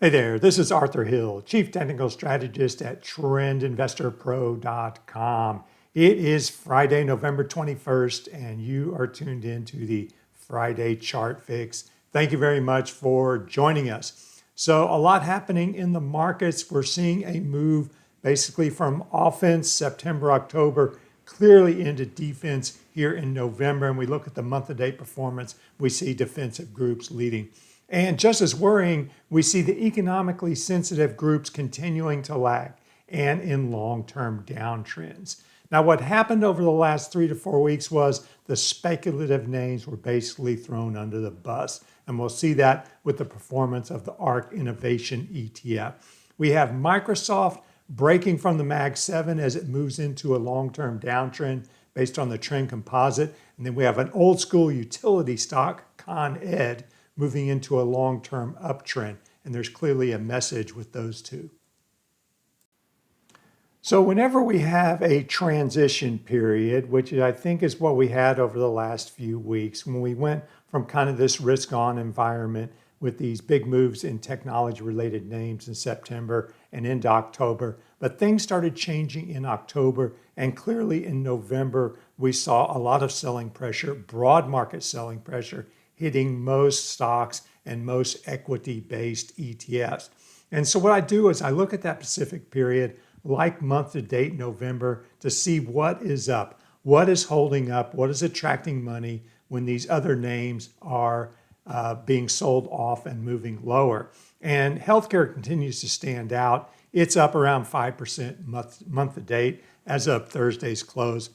Hey there, this is Arthur Hill, Chief Technical Strategist at TrendInvestorPro.com. It is Friday, November 21st, and you are tuned into the Friday Chart Fix. Thank you very much for joining us. So a lot happening in the markets. We're seeing a move basically from offense September, October, clearly into defense here in November. And we look at the month-to-date performance, we see defensive groups leading. And just as worrying, we see the economically sensitive groups continuing to lag and in long-term downtrends. Now, what happened over the last 3 to 4 weeks was the speculative names were basically thrown under the bus. And we'll see that with the performance of the ARK Innovation ETF. We have Microsoft breaking from the MAGS 7 as it moves into a long-term downtrend based on the trend composite. And then we have an old school utility stock, Con Ed, moving into a long-term uptrend. And there's clearly a message with those two. So whenever we have a transition period, which I think is what we had over the last few weeks, when we went from kind of this risk-on environment with these big moves in technology-related names in September and into October, but things started changing in October, and clearly in November, we saw a lot of selling pressure, broad market selling pressure, hitting most stocks and most equity-based ETFs. And so what I do is I look at that Pacific period, like month-to-date November, to see what is up, what is holding up, what is attracting money when these other names are being sold off and moving lower. And healthcare continues to stand out. It's up around 5% month-to-date as of Thursday's close.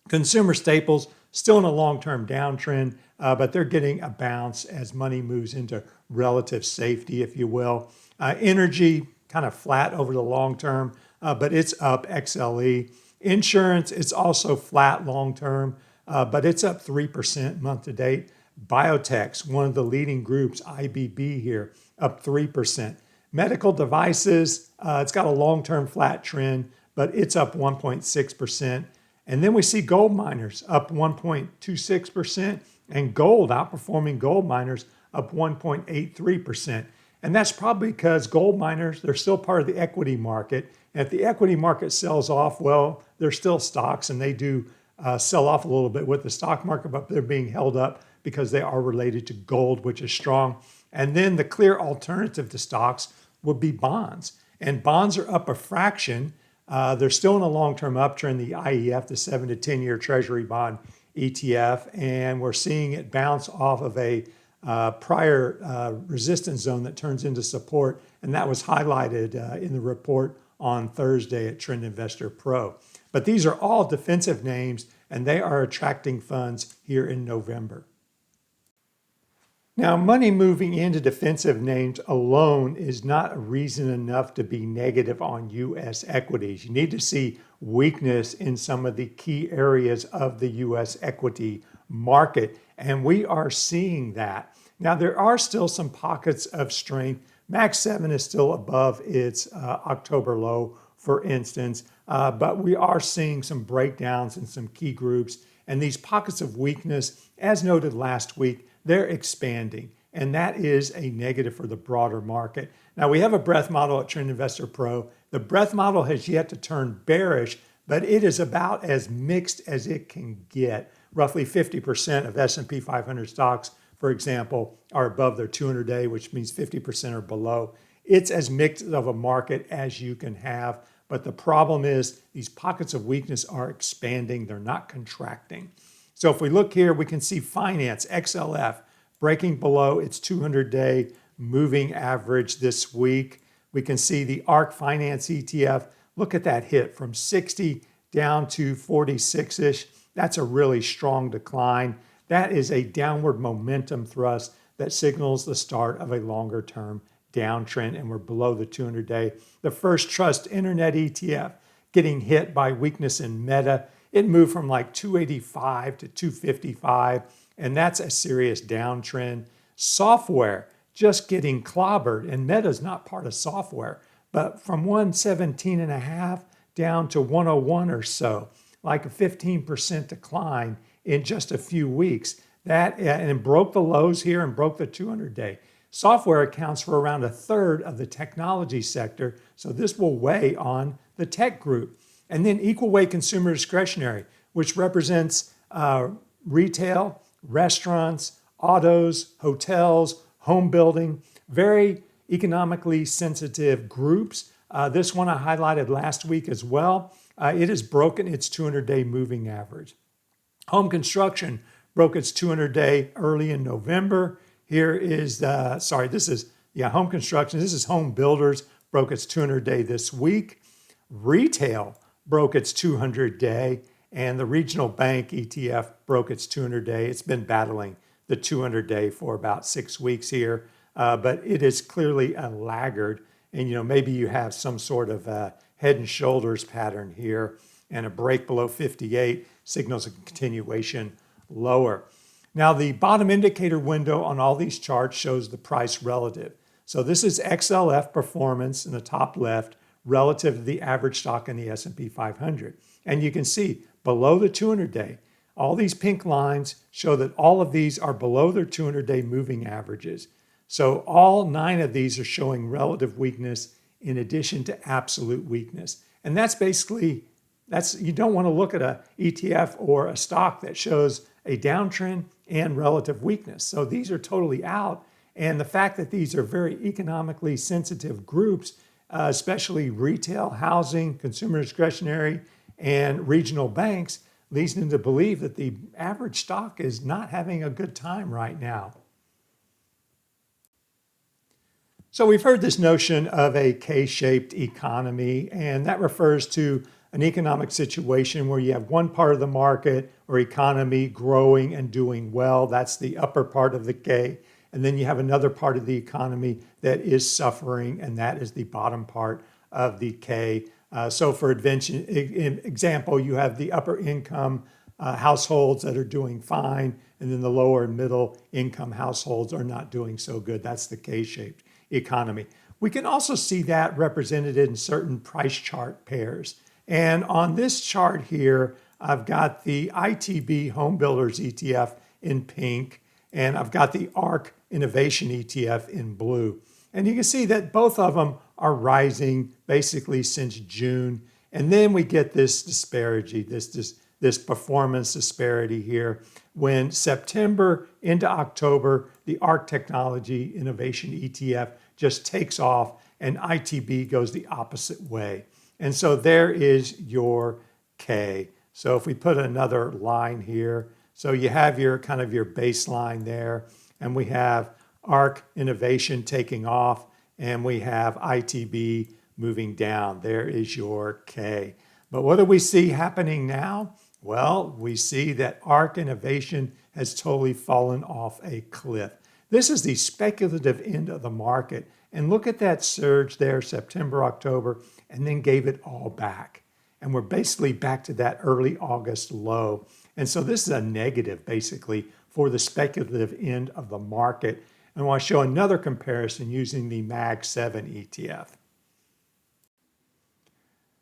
Consumer staples still in a long-term downtrend, but they're getting a bounce as money moves into relative safety, if you will. Energy kind of flat over the long term, but it's up XLE. Insurance, it's also flat long term, but it's up 3% month to date. Biotech's one of the leading groups, IBB here, up 3%. Medical devices, it's got a long-term flat trend, but it's up 1.6%. And then we see gold miners up 1.26% and gold outperforming gold miners up 1.83%. And that's probably because gold miners, they're still part of the equity market. And if the equity market sells off, well, they're still stocks and they do sell off a little bit with the stock market, but they're being held up because they are related to gold, which is strong. And then the clear alternative to stocks would be bonds. And bonds are up a fraction. They're still in a long-term uptrend, the IEF, the 7 to 10-year Treasury bond ETF, and we're seeing it bounce off of a prior resistance zone that turns into support, and that was highlighted in the report on Thursday at Trend Investor Pro. But these are all defensive names, and they are attracting funds here in November. Now, money moving into defensive names alone is not reason enough to be negative on U.S. equities. You need to see weakness in some of the key areas of the U.S. equity market, and we are seeing that. Now, there are still some pockets of strength. MAX 7 is still above its October low, for instance, but we are seeing some breakdowns in some key groups, and these pockets of weakness, as noted last week, they're expanding, and that is a negative for the broader market. Now, we have a breadth model at Trend Investor Pro. The breadth model has yet to turn bearish, but it is about as mixed as it can get. Roughly 50% of S&P 500 stocks, for example, are above their 200-day, which means 50% are below. It's as mixed of a market as you can have, but the problem is these pockets of weakness are expanding. They're not contracting. So if we look here, we can see finance, XLF, breaking below its 200-day moving average this week. We can see the ARK Finance ETF. Look at that hit from 60 down to 46-ish. That's a really strong decline. That is a downward momentum thrust that signals the start of a longer-term downtrend, and we're below the 200-day. The First Trust Internet ETF getting hit by weakness in Meta. It moved from like 285 to 255, and that's a serious downtrend. Software just getting clobbered, and Meta's not part of software, but from 117.5 down to 101 or so, like a 15% decline in just a few weeks. That and it broke the lows here and broke the 200-day. Software accounts for around a third of the technology sector, so this will weigh on the tech group. And then equal weight consumer discretionary, which represents retail, restaurants, autos, hotels, home building, very economically sensitive groups. This one I highlighted last week as well. It has broken its 200-day moving average. Home construction broke its 200-day early in November. Here is home construction. This is home builders, broke its 200-day this week. Retail broke its 200-day, and the regional bank ETF broke its 200-day. It's been battling the 200-day for about 6 weeks here, but it is clearly a laggard. And maybe you have some sort of head and shoulders pattern here, and a break below 58 signals a continuation lower. Now, the bottom indicator window on all these charts shows the price relative. So this is XLF performance in the top left relative to the average stock in the S&P 500. And you can see below the 200-day, all these pink lines show that all of these are below their 200-day moving averages. So all 9 of these are showing relative weakness in addition to absolute weakness. And that's basically, you don't want to look at an ETF or a stock that shows a downtrend and relative weakness. So these are totally out. And the fact that these are very economically sensitive groups, especially retail, housing, consumer discretionary, and regional banks, leads me to believe that the average stock is not having a good time right now. So we've heard this notion of a K-shaped economy, and that refers to an economic situation where you have one part of the market or economy growing and doing well. That's the upper part of the K. And then you have another part of the economy that is suffering, and that is the bottom part of the K. So for example, you have the upper income households that are doing fine, and then the lower and middle income households are not doing so good. That's the K-shaped economy. We can also see that represented in certain price chart pairs. And on this chart here, I've got the ITB Home Builders ETF in pink, and I've got the ARK Innovation ETF in blue. And you can see that both of them are rising basically since June. And then we get this disparity, this performance disparity here. When September into October, the ARK Technology Innovation ETF just takes off, and ITB goes the opposite way. And so there is your K. So if we put another line here, so you have your kind of your baseline there, and we have ARK Innovation taking off, and we have ITB moving down. There is your K. But what do we see happening now? Well, we see that ARK Innovation has totally fallen off a cliff. This is the speculative end of the market. And look at that surge there, September, October, and then gave it all back. And we're basically back to that early August low. And so this is a negative, basically, for the speculative end of the market. And I want to show another comparison using the MAGS 7 ETF.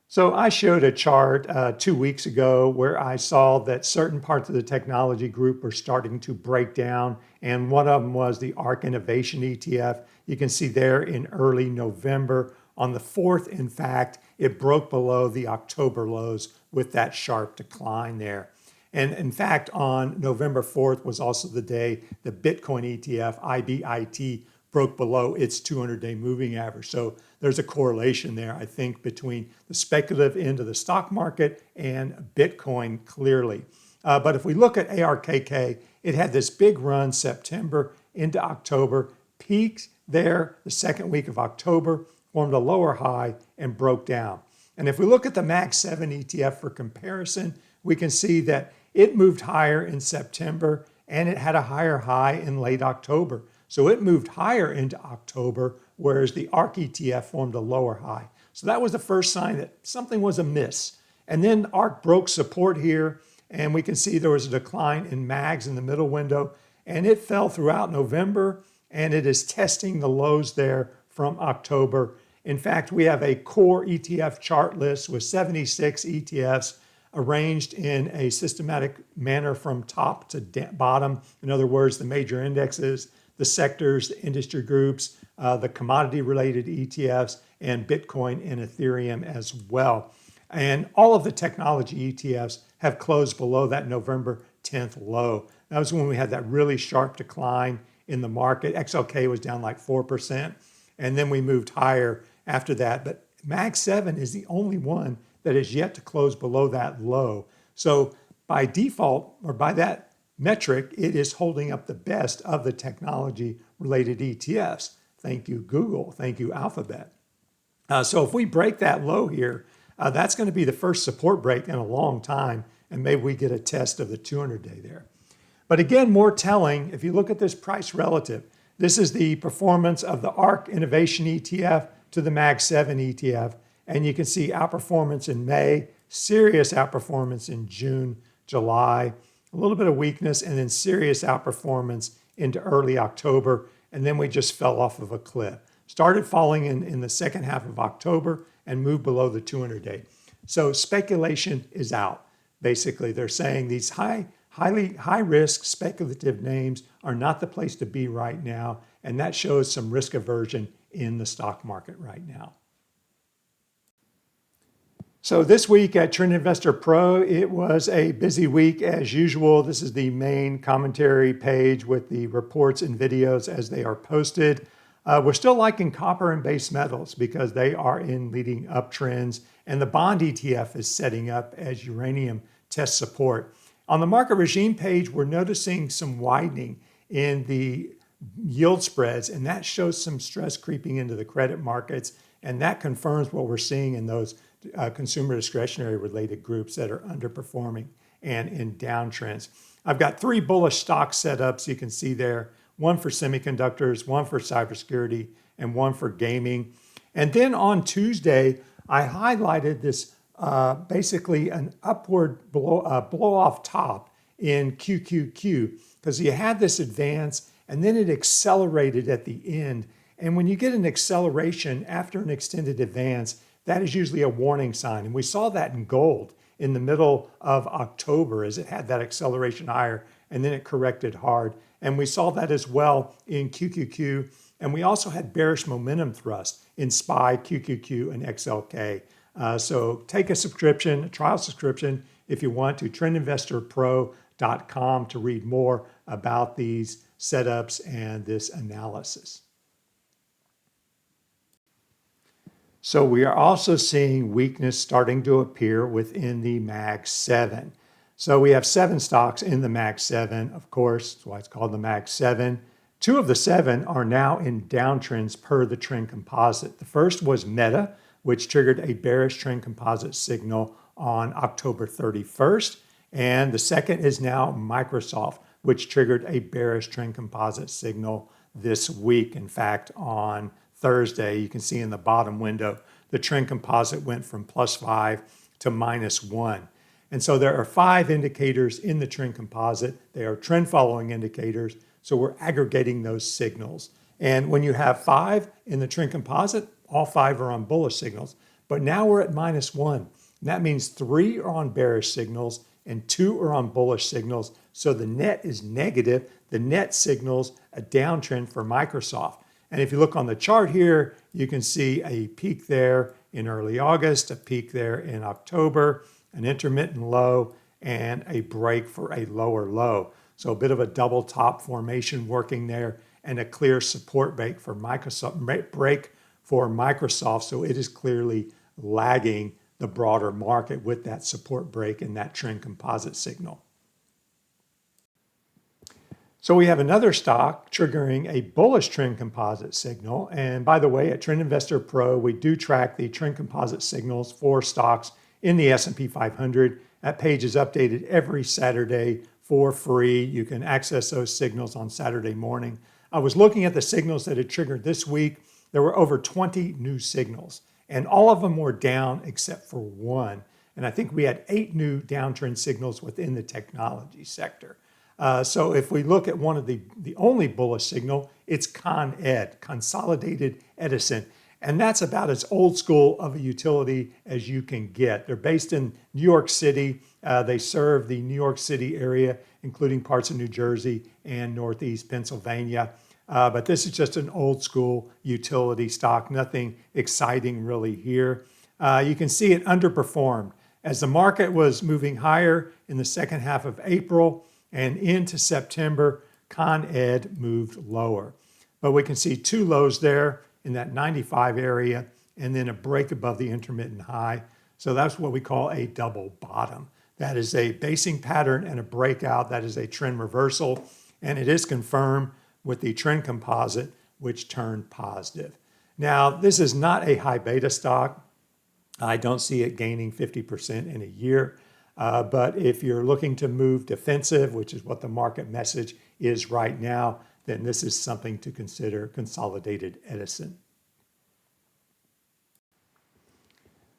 So I showed a chart 2 weeks ago where I saw that certain parts of the technology group were starting to break down, and one of them was the ARK Innovation ETF. You can see there in early November. On the 4th, in fact, it broke below the October lows with that sharp decline there. And in fact, on November 4th was also the day the Bitcoin ETF, IBIT, broke below its 200-day moving average. So there's a correlation there, I think, between the speculative end of the stock market and Bitcoin clearly. But if we look at ARKK, it had this big run September into October, peaked there the second week of October, formed a lower high, and broke down. And if we look at the MAGS 7 ETF for comparison, we can see that it moved higher in September, and it had a higher high in late October. So it moved higher into October, whereas the ARK ETF formed a lower high. So that was the first sign that something was amiss. And then ARK broke support here, and we can see there was a decline in MAGS in the middle window, and it fell throughout November, and it is testing the lows there from October. In fact, we have a core ETF chart list with 76 ETFs arranged in a systematic manner from top to bottom. In other words, the major indexes, the sectors, the industry groups, the commodity-related ETFs, and Bitcoin and Ethereum as well. And all of the technology ETFs have closed below that November 10th low. That was when we had that really sharp decline in the market. XLK was down like 4%, and then we moved higher after that. But MAGS 7 is the only one that is yet to close below that low. So by default, or by that metric, it is holding up the best of the technology-related ETFs. Thank you, Google. Thank you, Alphabet. So if we break that low here, that's going to be the first support break in a long time, and maybe we get a test of the 200-day there. But again, more telling, if you look at this price relative, this is the performance of the ARK Innovation ETF to the MAGS 7 ETF, and you can see outperformance in May, serious outperformance in June, July, a little bit of weakness, and then serious outperformance into early October, and then we just fell off of a cliff. Started falling in the second half of October and moved below the 200-day. So speculation is out. Basically, they're saying these high-risk speculative names are not the place to be right now, and that shows some risk aversion in the stock market right now. So this week at Trend Investor Pro, it was a busy week as usual. This is the main commentary page with the reports and videos as they are posted. We're still liking copper and base metals because they are in leading uptrends, and the bond ETF is setting up as uranium tests support. On the market regime page, we're noticing some widening in the yield spreads, and that shows some stress creeping into the credit markets, and that confirms what we're seeing in those consumer discretionary related groups that are underperforming and in downtrends. I've got 3 bullish stock setups you can see there. One for semiconductors, one for cybersecurity, and one for gaming. And then on Tuesday, I highlighted this basically an upward blow off top in QQQ because you had this advance and then it accelerated at the end. And when you get an acceleration after an extended advance, that is usually a warning sign. And we saw that in gold in the middle of October as it had that acceleration higher and then it corrected hard. And we saw that as well in QQQ. And we also had bearish momentum thrust in SPY, QQQ, and XLK. So take a subscription, a trial subscription, if you want to trendinvestorpro.com to read more about these setups and this analysis. So we are also seeing weakness starting to appear within the MAGS 7. So we have 7 stocks in the MAGS 7, of course, that's why it's called the MAGS 7. 2 of the 7 are now in downtrends per the trend composite. The first was Meta, which triggered a bearish trend composite signal on October 31st. And the second is now Microsoft, which triggered a bearish trend composite signal this week. In fact, on Thursday, you can see in the bottom window, the trend composite went from +5 to -1. And so there are 5 indicators in the trend composite. They are trend following indicators. So we're aggregating those signals. And when you have 5 in the trend composite, all 5 are on bullish signals. But now we're at -1. And that means 3 are on bearish signals and 2 are on bullish signals. So the net is negative. The net signals a downtrend for Microsoft. And if you look on the chart here, you can see a peak there in early August, a peak there in October, an intermittent low, and a break for a lower low. So a bit of a double top formation working there and a clear support break for Microsoft. So it is clearly lagging the broader market with that support break and that trend composite signal. So we have another stock triggering a bullish trend composite signal. And by the way, at Trend Investor Pro, we do track the trend composite signals for stocks in the S&P 500. That page is updated every Saturday for free. You can access those signals on Saturday morning. I was looking at the signals that had triggered this week. There were over 20 new signals, and all of them were down except for one. And I think we had 8 new downtrend signals within the technology sector. So if we look at one of the only bullish signal, it's Con Ed, Consolidated Edison. And that's about as old school of a utility as you can get. They're based in New York City. They serve the New York City area, including parts of New Jersey and Northeast Pennsylvania. But this is just an old school utility stock, nothing exciting really here. You can see it underperformed as the market was moving higher in the second half of April and into September. Con Ed moved lower. But we can see two lows there in that 95 area and then a break above the intermittent high. So that's what we call a double bottom. That is a basing pattern and a breakout. That is a trend reversal. And it is confirmed with the trend composite, which turned positive. Now, this is not a high beta stock. I don't see it gaining 50% in a year. But if you're looking to move defensive, which is what the market message is right now, then this is something to consider, Consolidated Edison.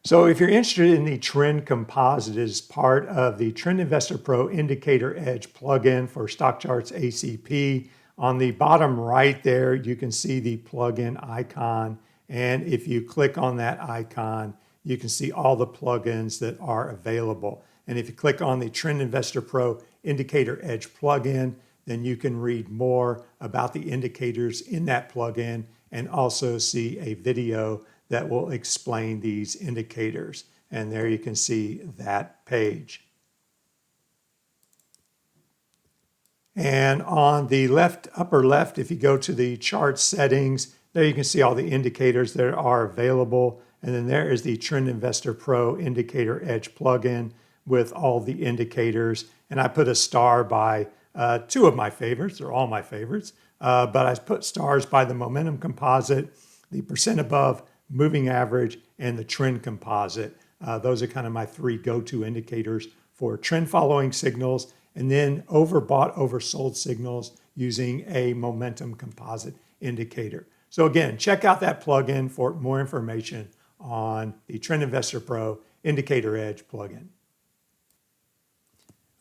So if you're interested in the trend composite, it is part of the Trend Investor Pro Indicator Edge plugin for Stock Charts ACP. On the bottom right there, you can see the plugin icon. And if you click on that icon, you can see all the plugins that are available. And if you click on the Trend Investor Pro Indicator Edge plugin, then you can read more about the indicators in that plugin and also see a video that will explain these indicators. And there you can see that page. And on the left, upper left, if you go to the chart settings, there you can see all the indicators that are available. And then there is the Trend Investor Pro Indicator Edge plugin with all the indicators. And I put a star by two of my favorites, or all my favorites. But I put stars by the momentum composite, the percent above moving average, and the trend composite. Those are kind of my three go-to indicators for trend following signals, and then overbought, oversold signals using a momentum composite indicator. So again, check out that plugin for more information on the Trend Investor Pro Indicator Edge plugin.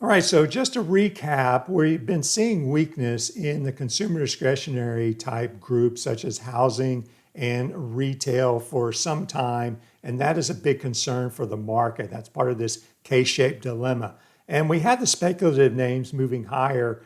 All right, so just to recap, we've been seeing weakness in the consumer discretionary type groups such as housing and retail for some time, and that is a big concern for the market. That's part of this K-shaped dilemma. And we had the speculative names moving higher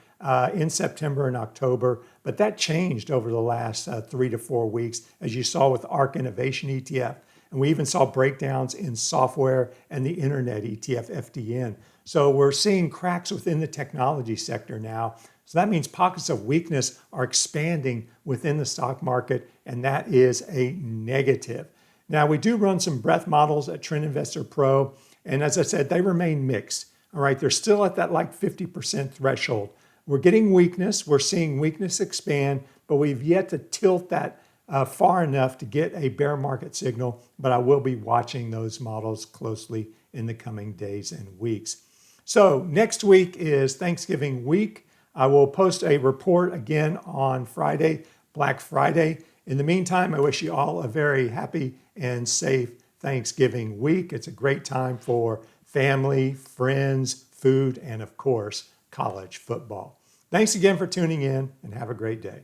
in September and October, but that changed over the last 3 to 4 weeks, as you saw with ARK Innovation ETF. And we even saw breakdowns in software and the internet ETF FDN. So we're seeing cracks within the technology sector now. So that means pockets of weakness are expanding within the stock market, and that is a negative. Now, we do run some breadth models at Trend Investor Pro, and as I said, they remain mixed. All right, they're still at that like 50% threshold. We're getting weakness, we're seeing weakness expand, but we've yet to tilt that far enough to get a bear market signal, but I will be watching those models closely in the coming days and weeks. So next week is Thanksgiving week. I will post a report again on Friday, Black Friday. In the meantime, I wish you all a very happy and safe Thanksgiving week. It's a great time for family, friends, food, and of course, college football. Thanks again for tuning in and have a great day.